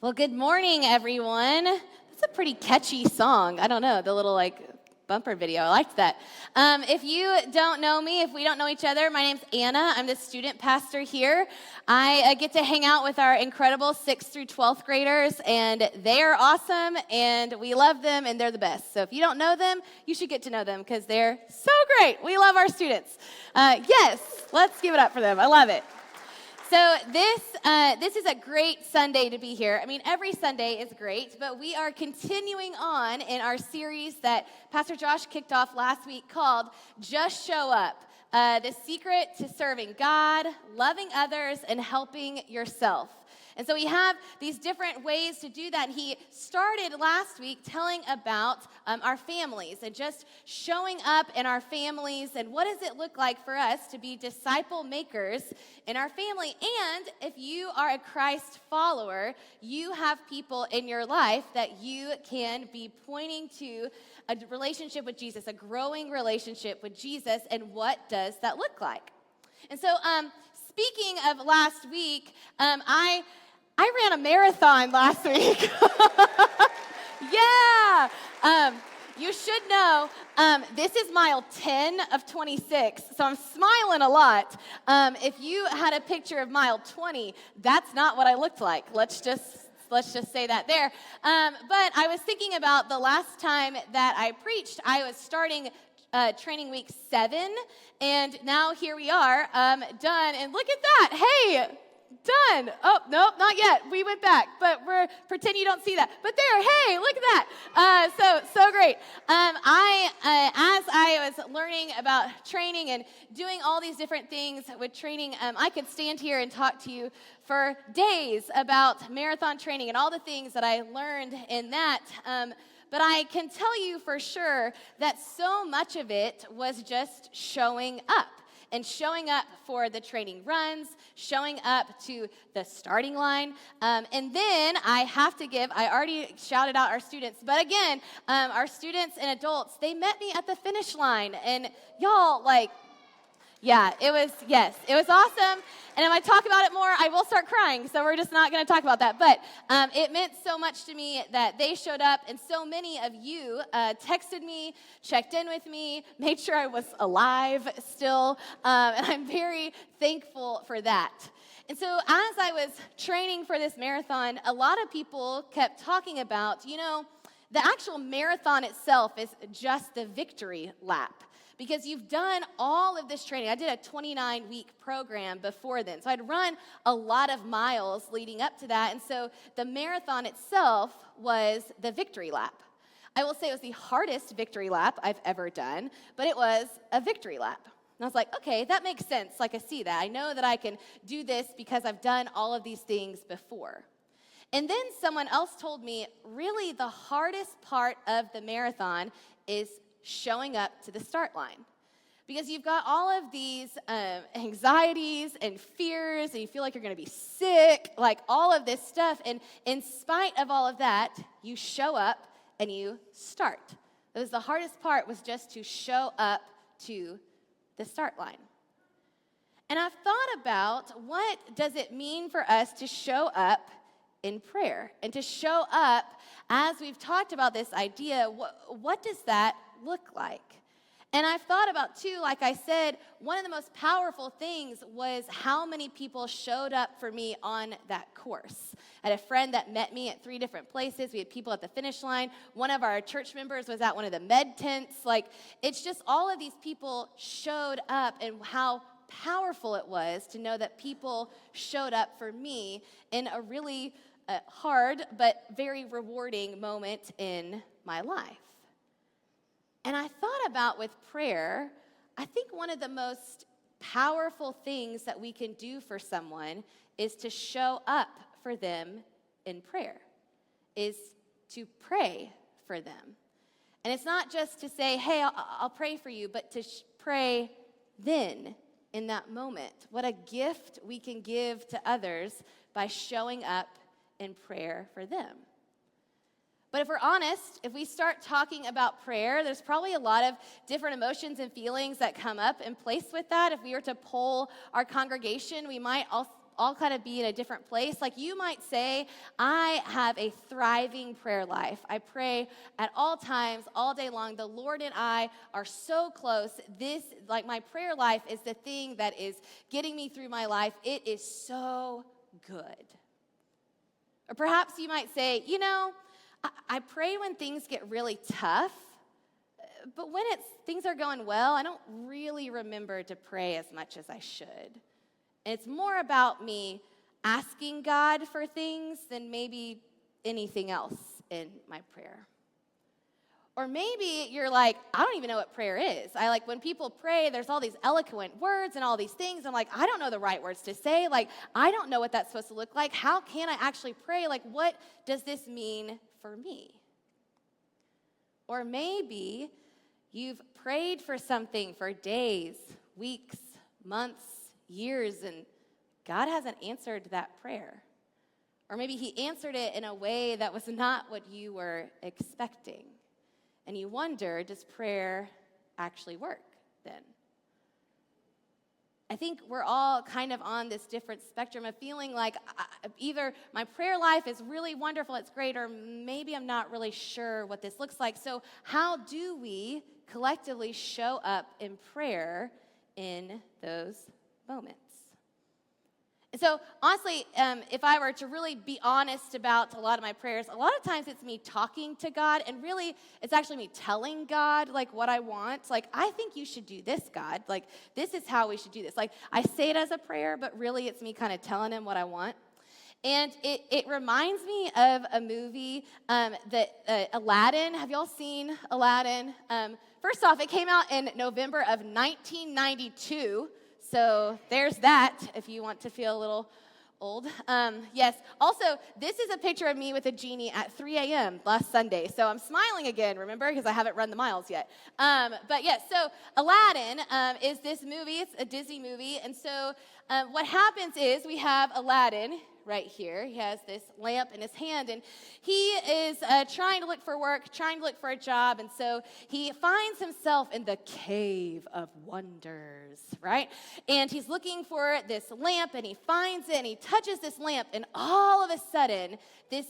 Well, good morning, everyone. That's a pretty catchy song. I don't know, the little bumper video. I liked that. If you don't know me, if we don't know each other, my name's Anna. I'm the student pastor here. I get to hang out with our incredible 6th through 12th graders, and they are awesome, and we love them, and they're the best. So if you don't know them, you should get to know them because they're so great. We love our students. Yes, let's give it up for them. I love it. So this is a great Sunday to be here. I mean, every Sunday is great, but we are continuing on in our series that Pastor Josh kicked off last week called Just Show Up, the secret to serving God, loving others, and helping yourself. And so we have these different ways to do that. And he started last week telling about our families and just showing up in our families and what does it look like for us to be disciple makers in our family. And if you are a Christ follower, you have people in your life that you can be pointing to a relationship with Jesus, a growing relationship with Jesus, and what does that look like? And so speaking of last week, I ran a marathon last week. Yeah. You should know, this is mile 10 of 26, so I'm smiling a lot. If you had a picture of mile 20, that's not what I looked like. Let's just say that there. But I was thinking about the last time that I preached. I was starting training week 7, and now here we are, done. And look at that. Hey, done. Oh, nope, not yet. We went back, but pretend you don't see that. But there, hey, look at that. So great. As I was learning about training and doing all these different things with training, I could stand here and talk to you for days about marathon training and all the things that I learned in that. But I can tell you for sure that so much of it was just showing up. And showing up for the training runs, showing up to the starting line. And then I already shouted out our students, but again, our students and adults, they met me at the finish line. And y'all, it was awesome. And if I talk about it more, I will start crying, so we're just not going to talk about that. But it meant so much to me that they showed up, and so many of you texted me, checked in with me, made sure I was alive still, and I'm very thankful for that. And so as I was training for this marathon, a lot of people kept talking about, the actual marathon itself is just the victory lap. Because you've done all of this training. I did a 29-week program before then. So I'd run a lot of miles leading up to that. And so the marathon itself was the victory lap. I will say it was the hardest victory lap I've ever done, but it was a victory lap. And I was like, okay, that makes sense. I see that. I know that I can do this because I've done all of these things before. And then someone else told me, really the hardest part of the marathon is showing up to the start line. Because you've got all of these anxieties and fears, and you feel like you're going to be sick, all of this stuff. And in spite of all of that, you show up and you start. That was the hardest part, was just to show up to the start line. And I've thought about, what does it mean for us to show up in prayer? And to show up, as we've talked about this idea, what does that look like? And I've thought about too, like I said, one of the most powerful things was how many people showed up for me on that course. I had a friend that met me at 3 different places. We had people at the finish line. One of our church members was at one of the med tents. It's just all of these people showed up, and how powerful it was to know that people showed up for me in a really hard but very rewarding moment in my life. And I thought about, with prayer, I think one of the most powerful things that we can do for someone is to show up for them in prayer, is to pray for them. And it's not just to say, hey, I'll pray for you, but to pray then in that moment. What a gift we can give to others by showing up in prayer for them. But if we're honest, if we start talking about prayer, there's probably a lot of different emotions and feelings that come up in place with that. If we were to poll our congregation, we might all all kind of be in a different place. Like you might say, I have a thriving prayer life. I pray at all times, all day long. The Lord and I are so close. Like my prayer life is the thing that is getting me through my life. It is so good. Or perhaps you might say, I pray when things get really tough, but when things are going well, I don't really remember to pray as much as I should. And it's more about me asking God for things than maybe anything else in my prayer. Or maybe you're like, I don't even know what prayer is. When people pray, there's all these eloquent words and all these things. I'm like, I don't know the right words to say. I don't know what that's supposed to look like. How can I actually pray? What does this mean for me? Or maybe you've prayed for something for days, weeks, months, years, and God hasn't answered that prayer. Or maybe he answered it in a way that was not what you were expecting. And you wonder, does prayer actually work then? I think we're all kind of on this different spectrum of feeling like either my prayer life is really wonderful, it's great, or maybe I'm not really sure what this looks like. So how do we collectively show up in prayer in those moments? And so, honestly, if I were to really be honest about a lot of my prayers, a lot of times it's me talking to God, and really, it's actually me telling God, what I want. I think you should do this, God. This is how we should do this. I say it as a prayer, but really it's me kind of telling him what I want. And it reminds me of a movie that Aladdin. Have y'all seen Aladdin? First off, it came out in November of 1992. So there's that, if you want to feel a little old. Yes. Also, this is a picture of me with a genie at 3 a.m. last Sunday. So I'm smiling again, remember, because I haven't run the miles yet. But yes, so Aladdin is this movie. It's a Disney movie. And so what happens is we have Aladdin right here. He has this lamp in his hand, and he is trying to look for work, trying to look for a job, and so he finds himself in the cave of wonders, right? And he's looking for this lamp, and he finds it, and he touches this lamp, and all of a sudden, this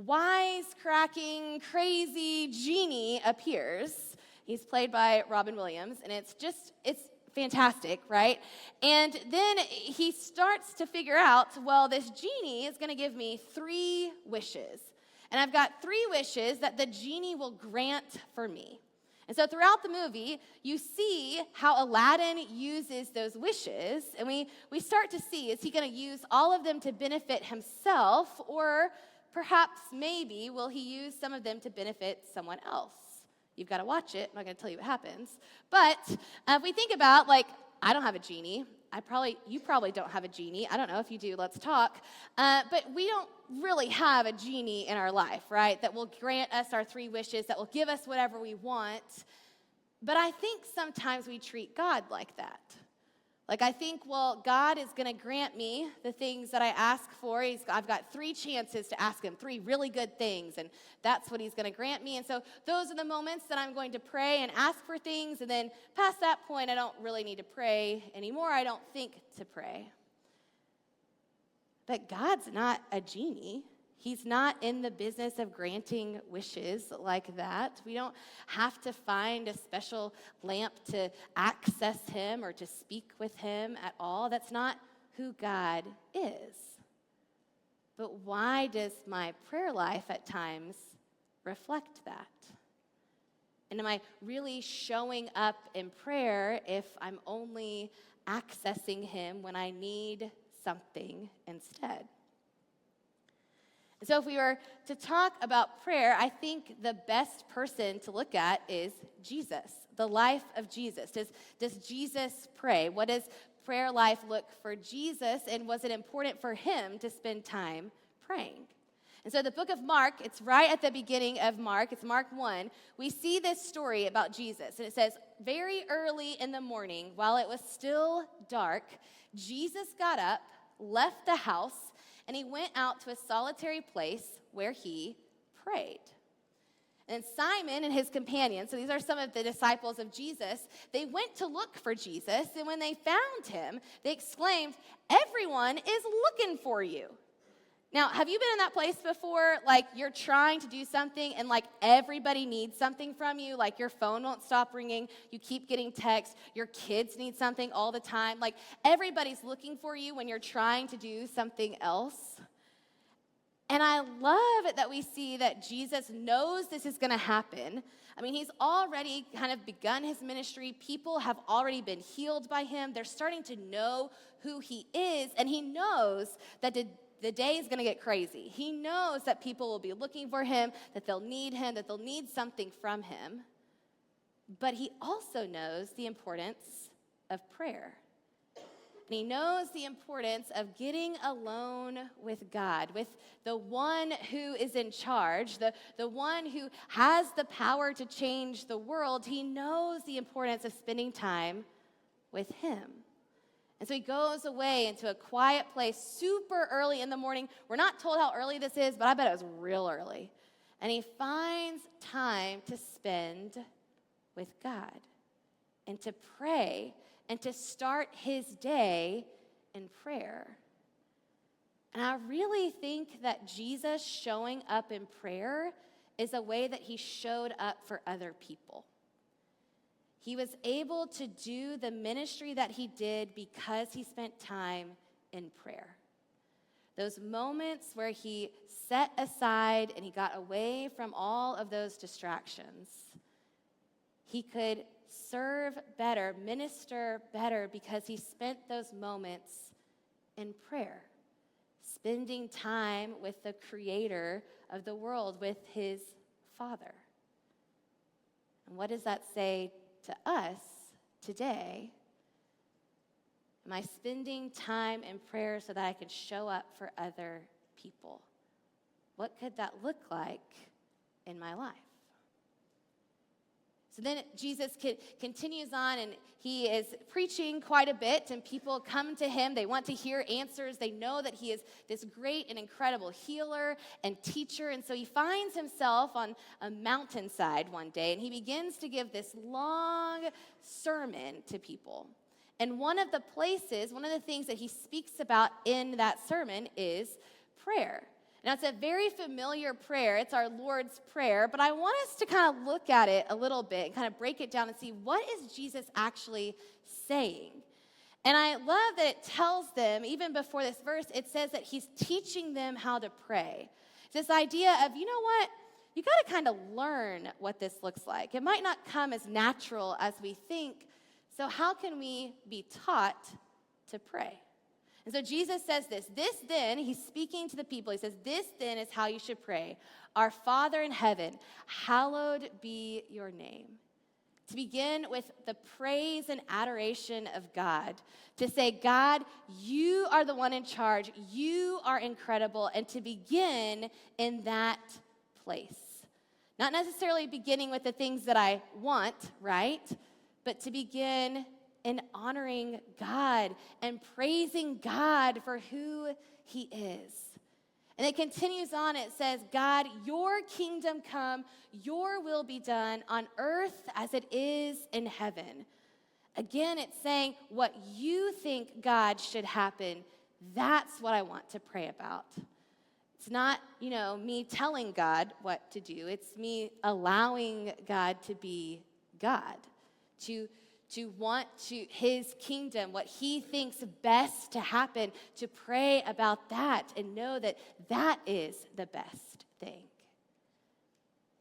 wisecracking, crazy genie appears. He's played by Robin Williams, and it's fantastic, right? And then he starts to figure out, well, this genie is going to give me 3 wishes. And I've got 3 wishes that the genie will grant for me. And so throughout the movie, you see how Aladdin uses those wishes. And we start to see, is he going to use all of them to benefit himself? Or perhaps, maybe, will he use some of them to benefit someone else? You've got to watch it. I'm not going to tell you what happens. But if we think about, I don't have a genie. You probably don't have a genie. I don't know if you do. Let's talk. But we don't really have a genie in our life, right, that will grant us our 3 wishes, that will give us whatever we want. But I think sometimes we treat God like that. I think, well, God is going to grant me the things that I ask for. I've got 3 chances to ask him, 3 really good things, and that's what he's going to grant me. And so those are the moments that I'm going to pray and ask for things, and then past that point, I don't really need to pray anymore. I don't think to pray. But God's not a genie. He's not in the business of granting wishes like that. We don't have to find a special lamp to access him or to speak with him at all. That's not who God is. But why does my prayer life at times reflect that? And am I really showing up in prayer if I'm only accessing him when I need something instead? So if we were to talk about prayer, I think the best person to look at is Jesus, the life of Jesus. Does Jesus pray? What does prayer life look for Jesus, and was it important for him to spend time praying? And so the book of Mark, it's right at the beginning of Mark. It's Mark 1. We see this story about Jesus, and it says, very early in the morning, while it was still dark, Jesus got up, left the house, and he went out to a solitary place where he prayed. And Simon and his companions, so these are some of the disciples of Jesus, they went to look for Jesus, and when they found him, they exclaimed, "Everyone is looking for you." Now, have you been in that place before? Like, you're trying to do something, and like everybody needs something from you. Like, your phone won't stop ringing. You keep getting texts. Your kids need something all the time. Like, everybody's looking for you when you're trying to do something else. And I love it that we see that Jesus knows this is going to happen. I mean, he's already kind of begun his ministry. People have already been healed by him. They're starting to know who he is, and he knows that the day is going to get crazy. He knows that people will be looking for him, that they'll need something from him. But he also knows the importance of prayer. And he knows the importance of getting alone with God, with the one who is in charge, the one who has the power to change the world. He knows the importance of spending time with him. And so he goes away into a quiet place super early in the morning. We're not told how early this is, but I bet it was real early. And he finds time to spend with God and to pray and to start his day in prayer. And I really think that Jesus showing up in prayer is a way that he showed up for other people. He was able to do the ministry that he did because he spent time in prayer. Those moments where he set aside and he got away from all of those distractions, he could serve better, minister better, because he spent those moments in prayer, spending time with the creator of the world, with his Father. And what does that say to us today? Am I spending time in prayer so that I can show up for other people? What could that look like in my life? So then Jesus continues on, and he is preaching quite a bit, and people come to him. They want to hear answers. They know that he is this great and incredible healer and teacher. And so he finds himself on a mountainside one day, and he begins to give this long sermon to people. And one of the things that he speaks about in that sermon is prayer. Now, it's a very familiar prayer. It's our Lord's Prayer, but I want us to kind of look at it a little bit and kind of break it down and see, what is Jesus actually saying? And I love that it tells them, even before this verse, it says that he's teaching them how to pray. It's this idea of, you know what? You got to kind of learn what this looks like. It might not come as natural as we think, so how can we be taught to pray? And so Jesus says this then, he's speaking to the people. He says, this then is how you should pray. Our Father in heaven, hallowed be your name. To begin with the praise and adoration of God. To say, God, you are the one in charge. You are incredible. And to begin in that place. Not necessarily beginning with the things that I want, right? But to begin in honoring God and praising God for who he is. And it continues on, it says, God, your kingdom come, your will be done on earth as it is in heaven. Again, it's saying what you think God should happen, that's what I want to pray about. It's not, me telling God what to do. It's me allowing God to be God, to want to his kingdom, what he thinks best to happen, to pray about that and know that that is the best thing.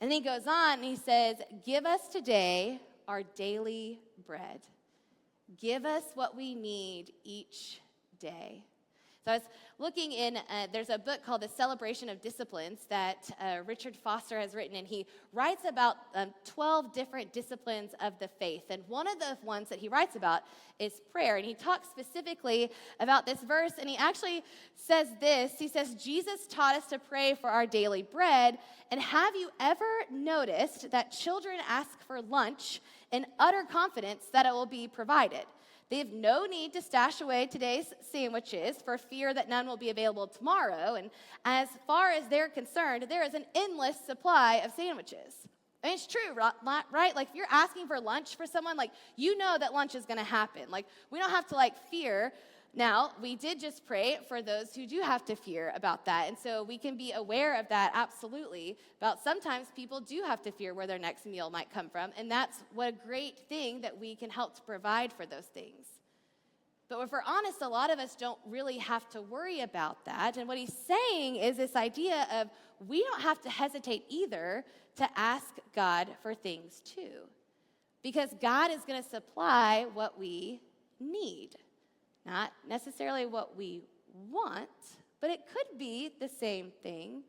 And then he goes on and he says, give us today our daily bread. Give us what we need each day. So I was looking in, there's a book called The Celebration of Disciplines that Richard Foster has written, and he writes about 12 different disciplines of the faith. And one of the ones that he writes about is prayer. And he talks specifically about this verse, and he actually says this. He says, Jesus taught us to pray for our daily bread. And have you ever noticed that children ask for lunch in utter confidence that it will be provided? They have no need to stash away today's sandwiches for fear that none will be available tomorrow. And as far as they're concerned, there is an endless supply of sandwiches. I mean, it's true, right? Like, if you're asking for lunch for someone, like, you know that lunch is going to happen. Like, we don't have to, like, fear. Now, we did just pray for those who do have to fear about that. And so we can be aware of that, absolutely. About sometimes people do have to fear where their next meal might come from. And that's what a great thing that we can help to provide for those things. But if we're honest, a lot of us don't really have to worry about that. And what he's saying is this idea of we don't have to hesitate either to ask God for things too. Because God is going to supply what we need. Not necessarily what we want, but it could be the same thing.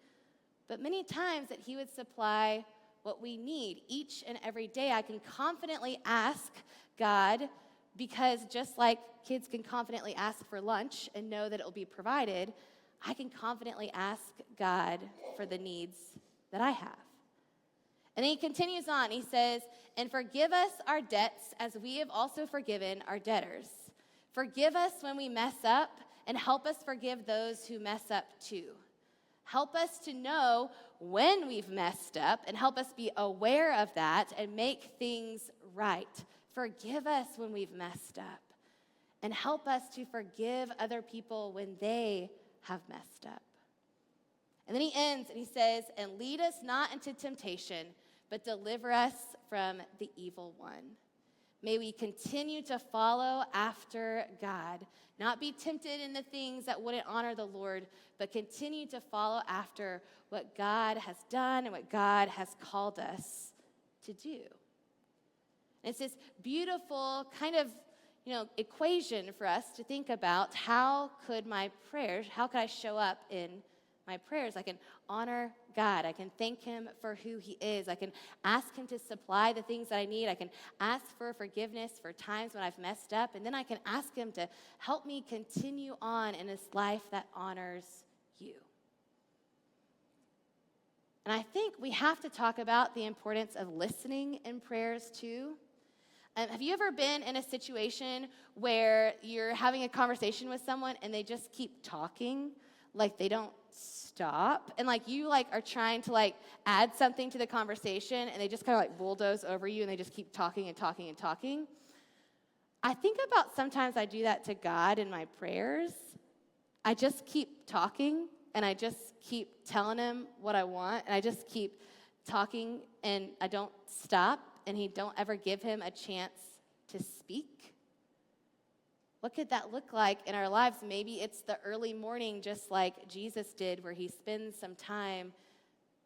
But many times that he would supply what we need each and every day. I can confidently ask God, because just like kids can confidently ask for lunch and know that it will be provided, I can confidently ask God for the needs that I have. And then he continues on. He says, and forgive us our debts as we have also forgiven our debtors. Forgive us when we mess up, and help us forgive those who mess up too. Help us to know when we've messed up, and help us be aware of that and make things right. Forgive us when we've messed up, and help us to forgive other people when they have messed up. And then he ends and he says, and lead us not into temptation, but deliver us from the evil one. May we continue to follow after God, not be tempted in the things that wouldn't honor the Lord, but continue to follow after what God has done and what God has called us to do. And it's this beautiful kind of, equation for us to think about how could I show up in my prayers? I can honor God. I can thank him for who he is. I can ask him to supply the things that I need. I can ask for forgiveness for times when I've messed up. And then I can ask him to help me continue on in this life that honors you. And I think we have to talk about the importance of listening in prayers too. Have you ever been in a situation where you're having a conversation with someone and they just keep talking, like they don't stop, and you are trying to add something to the conversation and they just kind of bulldoze over you and they just keep talking and talking and talking? I think about sometimes I do that to God in my prayers. I just keep talking and I just keep telling him what I want, and I just keep talking and I don't stop, and he don't ever give him a chance to speak. What could that look like in our lives? Maybe it's the early morning, just like Jesus did, where he spends some time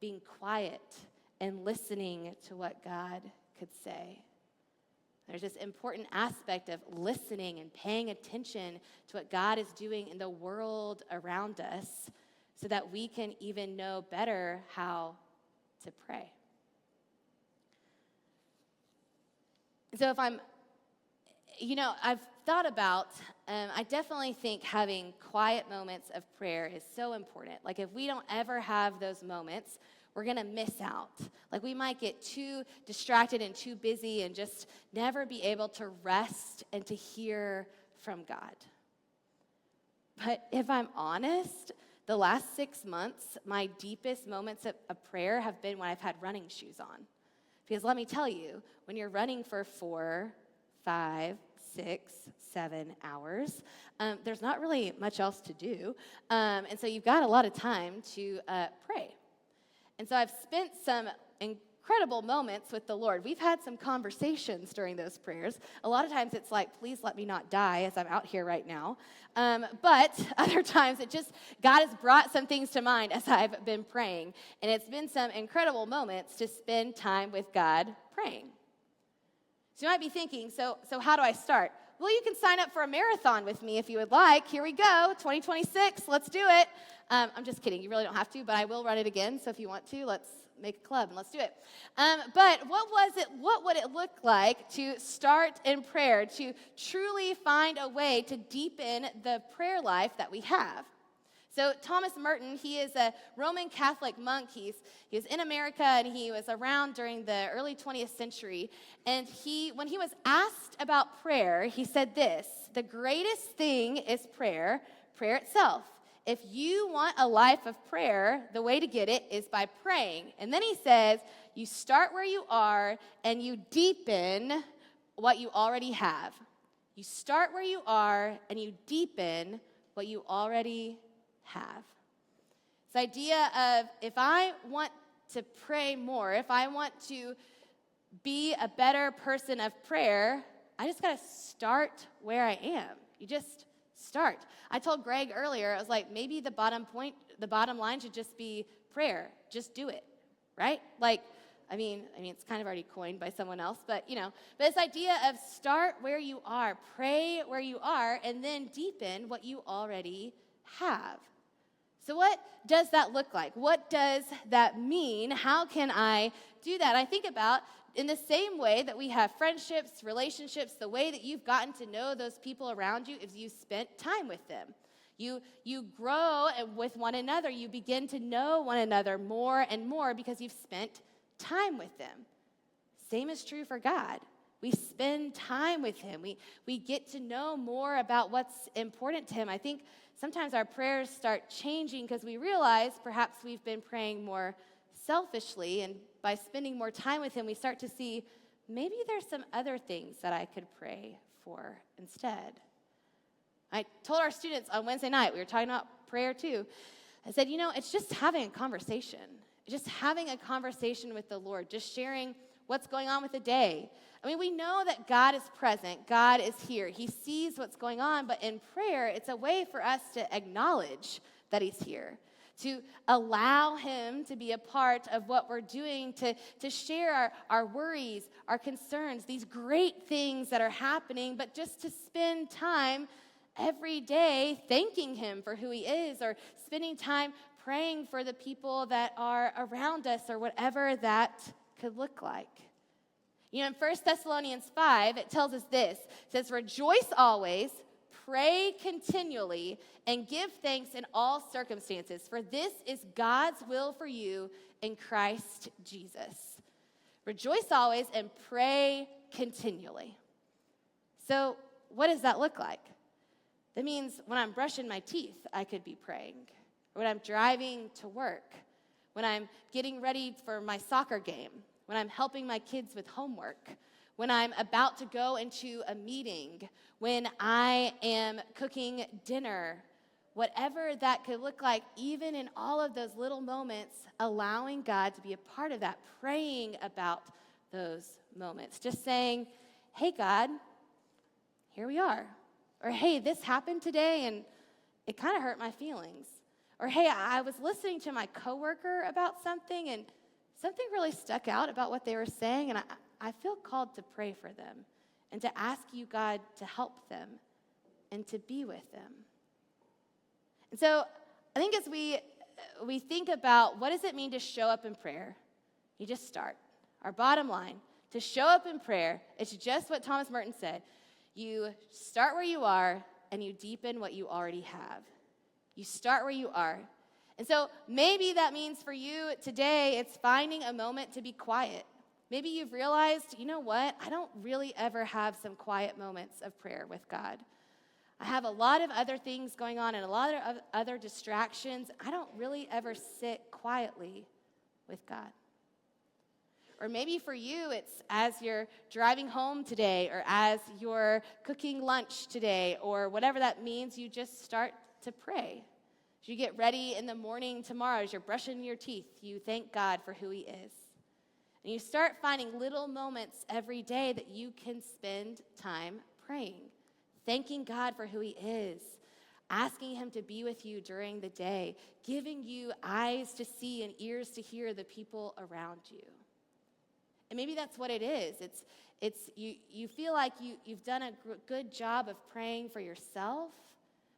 being quiet and listening to what God could say. There's this important aspect of listening and paying attention to what God is doing in the world around us so that we can even know better how to pray. So if I've thought about, I definitely think having quiet moments of prayer is so important. If we don't ever have those moments, we're going to miss out. We might get too distracted and too busy and just never be able to rest and to hear from God. But if I'm honest, the last 6 months, my deepest moments of prayer have been when I've had running shoes on. Because let me tell you, when you're running for 4, 5, 6, 7 hours, there's not really much else to do. And so you've got a lot of time to pray. And so I've spent some incredible moments with the Lord. We've had some conversations during those prayers. A lot of times it's please let me not die as I'm out here right now. But other times God has brought some things to mind as I've been praying. And it's been some incredible moments to spend time with God praying. So you might be thinking, so how do I start? Well, you can sign up for a marathon with me if you would like. Here we go, 2026, let's do it. I'm just kidding, you really don't have to, but I will run it again. So if you want to, let's make a club and let's do it. But what would it look like to start in prayer, to truly find a way to deepen the prayer life that we have? So Thomas Merton, he is a Roman Catholic monk. He was in America, and he was around during the early 20th century. And when he was asked about prayer, he said this: the greatest thing is prayer itself. if you want a life of prayer, the way to get it is by praying. And then he says, you start where you are and you deepen what you already have. You start where you are and you deepen what you already have. This idea of if I want to pray more, if I want to be a better person of prayer, I just got to start where I am. You just start. I told Greg earlier, I was like, maybe the bottom line should just be prayer. Just do it, right? I mean, it's kind of already coined by someone else, but this idea of start where you are, pray where you are, and then deepen what you already have. So what does that look like? What does that mean? How can I do that? I think about in the same way that we have friendships, relationships, the way that you've gotten to know those people around you is you spent time with them. You grow with one another. You begin to know one another more and more because you've spent time with them. Same is true for God. We spend time with him. We get to know more about what's important to him. I think sometimes our prayers start changing because we realize perhaps we've been praying more selfishly, and by spending more time with him, we start to see maybe there's some other things that I could pray for instead. I told our students on Wednesday night, we were talking about prayer too. I said, it's just having a conversation. Just having a conversation with the Lord, just sharing what's going on with the day. I mean, we know that God is present. God is here. He sees what's going on, but in prayer, it's a way for us to acknowledge that he's here, to allow him to be a part of what we're doing, to share our worries, our concerns, these great things that are happening, but just to spend time every day thanking him for who he is, or spending time praying for the people that are around us, or whatever that could look like. In 1 Thessalonians 5, it tells us this. It says, rejoice always, pray continually, and give thanks in all circumstances, for this is God's will for you in Christ Jesus. Rejoice always and pray continually. So what does that look like? That means when I'm brushing my teeth, I could be praying. Or when I'm driving to work, when I'm getting ready for my soccer game, when I'm helping my kids with homework, when I'm about to go into a meeting, when I am cooking dinner, whatever that could look like, even in all of those little moments, allowing God to be a part of that, praying about those moments, just saying, hey, God, here we are. Or, hey, this happened today and it kind of hurt my feelings. Or, hey, I was listening to my coworker about something and something really stuck out about what they were saying, and I feel called to pray for them and to ask you, God, to help them and to be with them. And so I think as we think about what does it mean to show up in prayer, you just start. Our bottom line, to show up in prayer, it's just what Thomas Merton said. You start where you are and you deepen what you already have. You start where you are. And so maybe that means for you today, it's finding a moment to be quiet. Maybe you've realized, you know what? I don't really ever have some quiet moments of prayer with God. I have a lot of other things going on and a lot of other distractions. I don't really ever sit quietly with God. Or maybe for you, it's as you're driving home today, or as you're cooking lunch today, or whatever that means, you just start to pray. As you get ready in the morning tomorrow, as you're brushing your teeth, you thank God for who he is. And you start finding little moments every day that you can spend time praying, thanking God for who he is, asking him to be with you during the day, giving you eyes to see and ears to hear the people around you. And maybe that's what it is. It's you feel like you've done a good job of praying for yourself,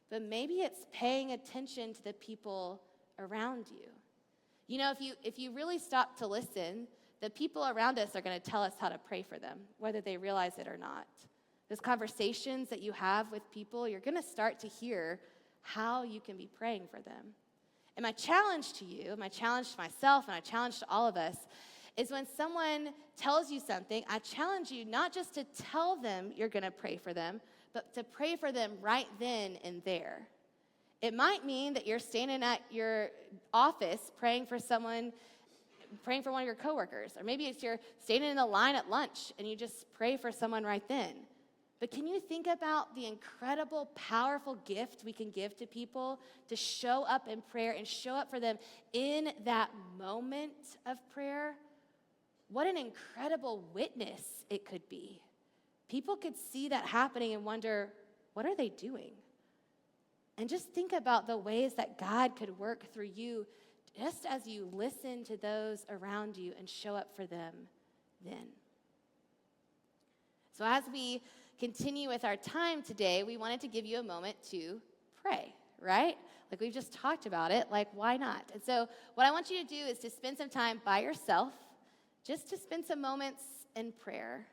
but maybe it's paying attention to the people around you. If you really stop to listen, the people around us are going to tell us how to pray for them, whether they realize it or not. Those conversations that you have with people, you're going to start to hear how you can be praying for them. And my challenge to you, my challenge to myself, and my challenge to all of us, is when someone tells you something, I challenge you not just to tell them you're going to pray for them, but to pray for them right then and there. It might mean that you're standing at your office praying for one of your coworkers. Or maybe it's you're standing in the line at lunch and you just pray for someone right then. But can you think about the incredible, powerful gift we can give to people to show up in prayer and show up for them in that moment of prayer? What an incredible witness it could be. People could see that happening and wonder, what are they doing? And just think about the ways that God could work through you just as you listen to those around you and show up for them then. So as we continue with our time today, we wanted to give you a moment to pray, right? Like we've just talked about it, like why not? And so what I want you to do is to spend some time by yourself, just to spend some moments in prayer.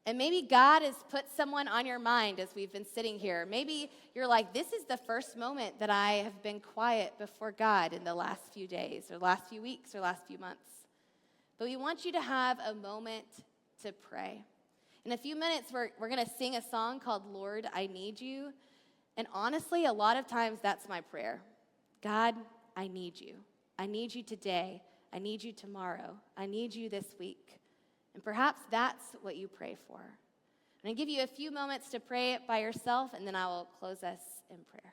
And maybe God has put someone on your mind as we've been sitting here. Maybe you're like, this is the first moment that I have been quiet before God in the last few days or last few weeks or last few months. But we want you to have a moment to pray. In a few minutes, we're going to sing a song called Lord, I Need You. And honestly, a lot of times that's my prayer. God, I need you. I need you today. I need you tomorrow. I need you this week. And perhaps that's what you pray for. I'm going to give you a few moments to pray it by yourself, and then I will close us in prayer.